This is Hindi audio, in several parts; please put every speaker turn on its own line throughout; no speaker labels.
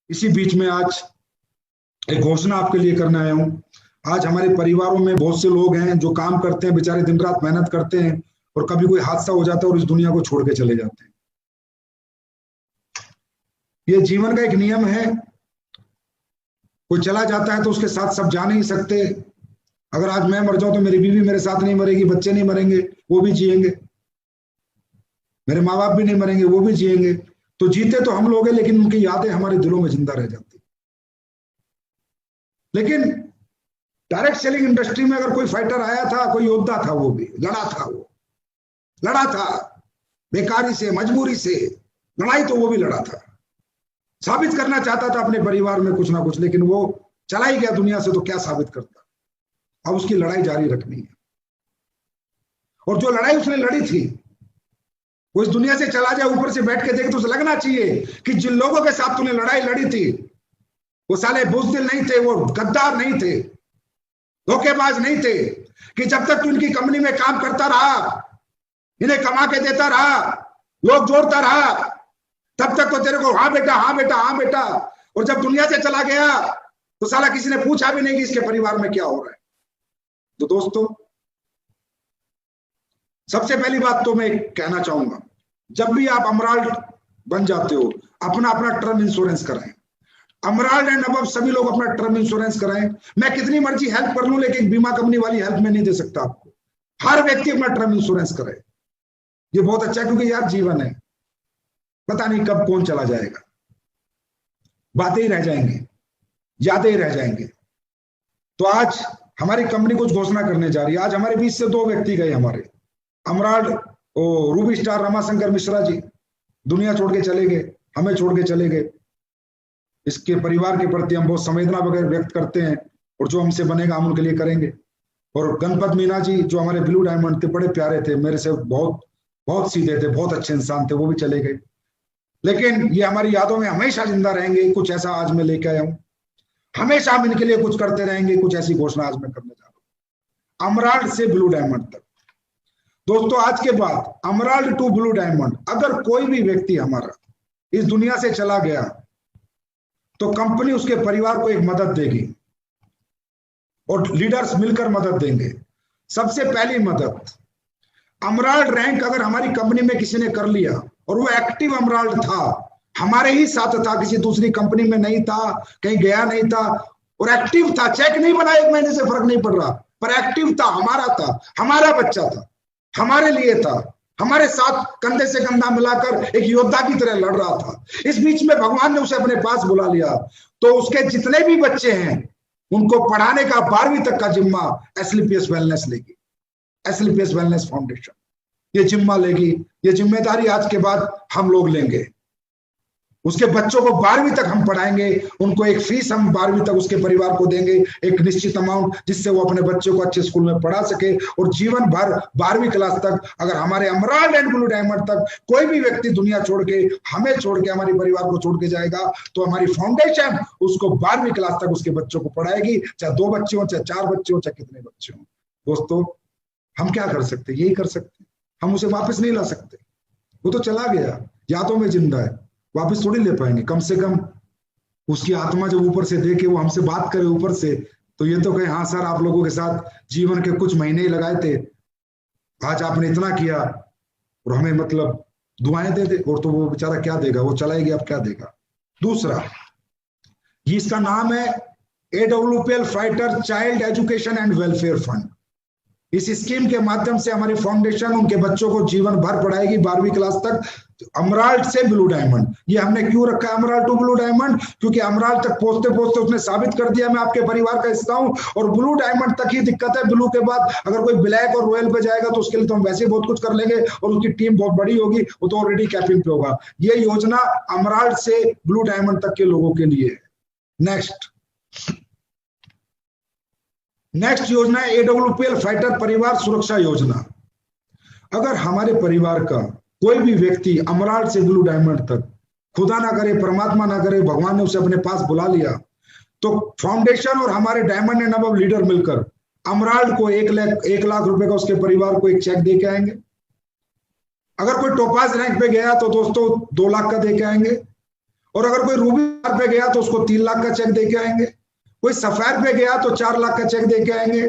इसी बीच में आज एक घोषणा आपके लिए करने आया हूं। आज हमारे परिवारों में बहुत से लोग हैं जो काम करते हैं, बेचारे दिन रात मेहनत करते हैं, और कभी कोई हादसा हो जाता है और इस दुनिया को छोड़ के चले जाते हैं। ये जीवन का एक नियम है, कोई चला जाता है तो उसके साथ सब जा नहीं सकते। अगर आज मैं मर जाऊं तो मेरी बीवी मेरे साथ नहीं मरेगी, बच्चे नहीं मरेंगे, वो भी जिएंगे, मेरे माँ बाप भी नहीं मरेंगे, वो भी जिएंगे। तो जीते तो हम लोग हैं, लेकिन उनकी यादें हमारे दिलों में जिंदा रह जाती। लेकिन डायरेक्ट सेलिंग इंडस्ट्री में अगर कोई फाइटर आया था, कोई योद्धा था, वो भी लड़ा था, वो लड़ा था बेकारी से, मजबूरी से लड़ाई तो वो भी लड़ा था, साबित करना चाहता था अपने परिवार में कुछ ना कुछ, लेकिन वो चला ही गया दुनिया से तो क्या साबित करता। अब उसकी लड़ाई जारी रखनी है, और जो लड़ाई उसने लड़ी थी वो इस दुनिया से चला जाए, ऊपर से बैठ के देखे तो उसे लगना चाहिए कि जिन लोगों के साथ तूने लड़ाई लड़ी थी वो साले बुज़दिल नहीं थे, वो गद्दार नहीं थे, धोखेबाज नहीं थे, कि जब तक तू इनकी कंपनी में काम करता रहा, इन्हें कमा के देता रहा, लोग जोड़ता रहा, तब तक तो तेरे को हाँ बेटा, हाँ बेटा, हाँ बेटा, और जब दुनिया से चला गया तो साला किसी ने पूछा भी नहीं कि इसके परिवार में क्या हो रहा है। तो दोस्तों, सबसे पहली बात तो मैं कहना चाहूंगा, जब भी आप अमराल्ड बन जाते हो, अपना अपना टर्म इंश्योरेंस कराएं। अमराल्ड एंड अबव सभी लोग अपना टर्म इंश्योरेंस कराएं। मैं कितनी मर्जी हेल्प कर लूं, लेकिन बीमा कंपनी वाली हेल्प में नहीं दे सकता आपको। हर व्यक्ति अपना टर्म इंश्योरेंस करे, ये बहुत अच्छा है, क्योंकि यार जीवन है, पता नहीं कब कौन चला जाएगा, बातें ही रह जाएंगी, यादें ही रह जाएंगे। तो आज हमारी कंपनी कुछ घोषणा करने जा रही है। आज हमारे बीच से दो व्यक्ति गए, हमारे अमराल्ड रूबी स्टार रमाशंकर मिश्रा जी दुनिया छोड़ के चले गए, हमें छोड़ के चले गए। इसके परिवार के प्रति हम बहुत संवेदना वगैरह व्यक्त करते हैं, और जो हमसे बनेगा हम उनके लिए करेंगे। और गणपत मीना जी जो हमारे ब्लू डायमंड थे, बड़े प्यारे थे, मेरे से बहुत बहुत सीधे थे, बहुत अच्छे इंसान थे, वो भी चले गए। लेकिन ये हमारी यादों में हमेशा जिंदा रहेंगे। कुछ ऐसा आज मैं लेके आया हूं, हमेशा हम इनके लिए कुछ करते रहेंगे। कुछ ऐसी घोषणा आज मैं करने जा रहा हूं, अमराल्ड से ब्लू डायमंड तक। दोस्तों, आज के बाद अमराल्ड टू ब्लू डायमंड, अगर कोई भी व्यक्ति हमारा इस दुनिया से चला गया तो कंपनी उसके परिवार को एक मदद देगी, और लीडर्स मिलकर मदद देंगे। सबसे पहली मदद, अमराल्ड रैंक अगर हमारी कंपनी में किसी ने कर लिया और वो एक्टिव अमराल्ड था, हमारे ही साथ था, किसी दूसरी कंपनी में नहीं था, कहीं गया नहीं था, और एक्टिव था, चेक नहीं बना 1 महीने से फर्क नहीं पड़ रहा, पर एक्टिव था, हमारा था, हमारा बच्चा था, हमारे लिए था, हमारे साथ कंधे से कंधा मिलाकर एक योद्धा की तरह लड़ रहा था। इस बीच में भगवान ने उसे अपने पास बुला लिया, तो उसके जितने भी बच्चे हैं उनको पढ़ाने का 12वीं तक का जिम्मा एसलीपीएस वेलनेस लेगी, एसलीपीएस वेलनेस फाउंडेशन ये जिम्मा लेगी। ये जिम्मेदारी आज के बाद हम लोग लेंगे। उसके बच्चों को 12वीं तक हम पढ़ाएंगे, उनको एक फीस हम 12वीं तक उसके परिवार को देंगे, एक निश्चित अमाउंट, जिससे वो अपने बच्चों को अच्छे स्कूल में पढ़ा सके। और जीवन भर 12वीं क्लास तक, अगर हमारे अमराल्ड एंड ब्लू डायमंड तक कोई भी व्यक्ति दुनिया छोड़ के, हमें छोड़ के, हमारे परिवार को छोड़ के जाएगा, तो हमारी फाउंडेशन उसको 12वीं क्लास तक उसके बच्चों को पढ़ाएगी, चाहे 2 बच्चे हो, चाहे 4 बच्चे हो, चाहे कितने बच्चे हो। दोस्तों, हम क्या कर सकते, यही कर सकते, हम उसे वापस नहीं ला सकते, वो तो चला गया, यादों में जिंदा है, वापस थोड़ी ले पाएंगे। कम से कम उसकी आत्मा जब ऊपर से देखे, वो हमसे बात करे ऊपर से, तो ये तो कहे हाँ सर, आप लोगों के साथ जीवन के कुछ महीने ही लगाए थे, आज आपने इतना किया, और हमें मतलब दुआएं दे दे। और तो वो बेचारा क्या देगा, वो चला गया, अब क्या देगा। दूसरा, इसका नाम है AWPL fighter child education and welfare fund. इस स्कीम के माध्यम से हमारी फाउंडेशन उनके बच्चों को जीवन भर पढ़ाएगी 12वीं क्लास तक, अमराल्ड से ब्लू डायमंड। ये हमने क्यों रखा है अमराल्ड टू ब्लू डायमंड, क्योंकि अमराल्ड तक पहुंचते पहुंचते उसने साबित कर दिया मैं आपके परिवार का हिस्सा हूं, और ब्लू डायमंड तक ही दिक्कत है। ब्लू के बाद अगर कोई ब्लैक और रॉयल पे जाएगा तो उसके लिए तो हम वैसे बहुत कुछ कर लेंगे, और उसकी टीम बहुत बड़ी होगी, वो तो ऑलरेडी कैपिंग पे होगा। ये योजना अमराल्ड से ब्लू डायमंड तक के लोगों के लिए है। नेक्स्ट योजना है AWPL फाइटर परिवार सुरक्षा योजना। अगर हमारे परिवार का कोई भी व्यक्ति अमराल्ड से ब्लू डायमंड तक, खुदा ना करे, परमात्मा ना करे, भगवान ने उसे अपने पास बुला लिया, तो फाउंडेशन और हमारे डायमंड एंड अबव लीडर मिलकर अमराल्ड को 1 लाख रुपए का उसके परिवार को एक चेक दे के आएंगे। अगर कोई टोपाज रैंक पे गया तो दोस्तों 2 लाख का दे के आएंगे। और अगर कोई रूबी पे गया तो उसको 3 लाख का चेक दे के आएंगे, कोई सफायर पे गया तो 4 लाख का चेक दे के आएंगे,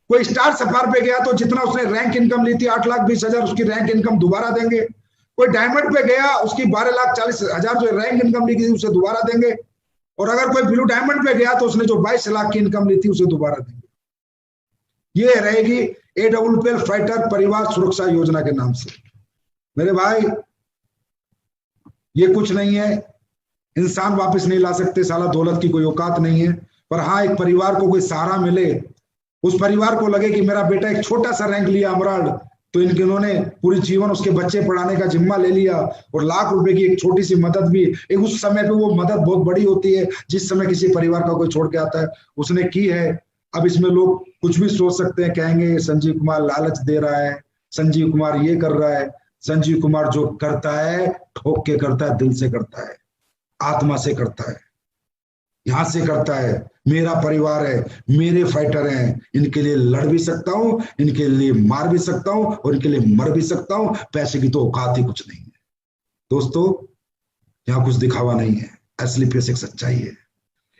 कोई स्टार सफायर पे गया तो जितना उसने रैंक इनकम ली थी 8,20,000 उसकी रैंक इनकम दोबारा देंगे, कोई डायमंड पे गया उसकी 12,40,000 जो रैंक इनकम ली थी उसे दोबारा देंगे, और अगर कोई ब्लू डायमंड पे गया तो उसने जो 22 लाख की इनकम ली थी उसे दोबारा देंगे। ये रहेगी AWPL फाइटर परिवार सुरक्षा योजना के नाम से। मेरे भाई ये कुछ नहीं है, इंसान वापस नहीं ला सकते, साला दौलत की कोई औकात नहीं है, पर हाँ एक परिवार को कोई सहारा मिले, उस परिवार को लगे कि मेरा बेटा एक छोटा सा रैंक लिया एमराल्ड, तो इन्होंने पूरी जीवन उसके बच्चे पढ़ाने का जिम्मा ले लिया, और लाख रुपए की एक छोटी सी मदद भी एक उस समय पे वो मदद बहुत बड़ी होती है जिस समय किसी परिवार का कोई छोड़ के आता है, उसने की है। अब इसमें लोग कुछ भी सोच सकते हैं, कहेंगे संजीव कुमार लालच दे रहा है, संजीव कुमार ये कर रहा है। संजीव कुमार जो करता है ठोक के करता है, दिल से करता है, आत्मा से करता है, यहां से करता है। मेरा परिवार है, मेरे फाइटर हैं, इनके लिए लड़ भी सकता हूं, इनके लिए मार भी सकता हूं और इनके लिए मर भी सकता हूं। पैसे की तो औकात ही कुछ नहीं है दोस्तों, यहां कुछ दिखावा नहीं है, असली पैसे की सच्चाई है।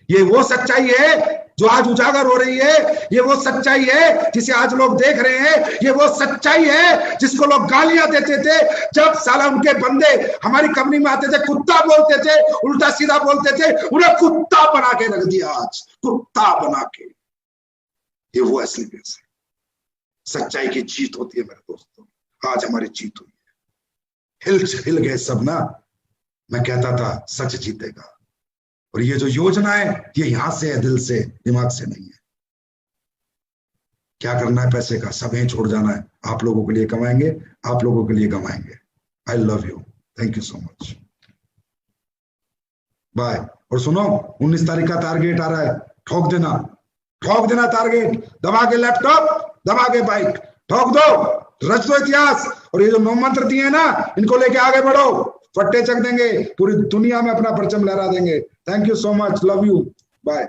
ये वो सच्चाई है जो आज उजागर हो रही है, ये वो सच्चाई है जिसे आज लोग देख रहे हैं, ये वो सच्चाई है जिसको लोग गालियां देते थे जब साला उनके बंदे हमारी कंपनी में आते थे, कुत्ता बोलते थे, उल्टा सीधा बोलते थे, उन्हें कुत्ता बना के रख दिया, आज कुत्ता बना के। ये वो असली पैसे, सच्चाई की जीत होती है मेरे दोस्तों, आज हमारी जीत हुई है। हिल गए सब ना, मैं कहता था सच जीतेगा, और ये जो योजना है ये यहां से है, दिल से, दिमाग से नहीं है। क्या करना है पैसे का, सब यहीं छोड़ जाना है। आप लोगों के लिए कमाएंगे, आप लोगों के लिए कमाएंगे। I love you, thank you so much, bye. और सुनो 19 तारीख का टारगेट आ रहा है, ठोक देना टारगेट, दबा के लैपटॉप, दबा के बाइक, ठोक दो, रच दो इतिहास। और ये जो 9 मंत्र दिए ना, इनको लेके आगे बढ़ो, फट्टे चक देंगे, पूरी दुनिया में अपना परचम लहरा देंगे। Thank you so much, love you, bye.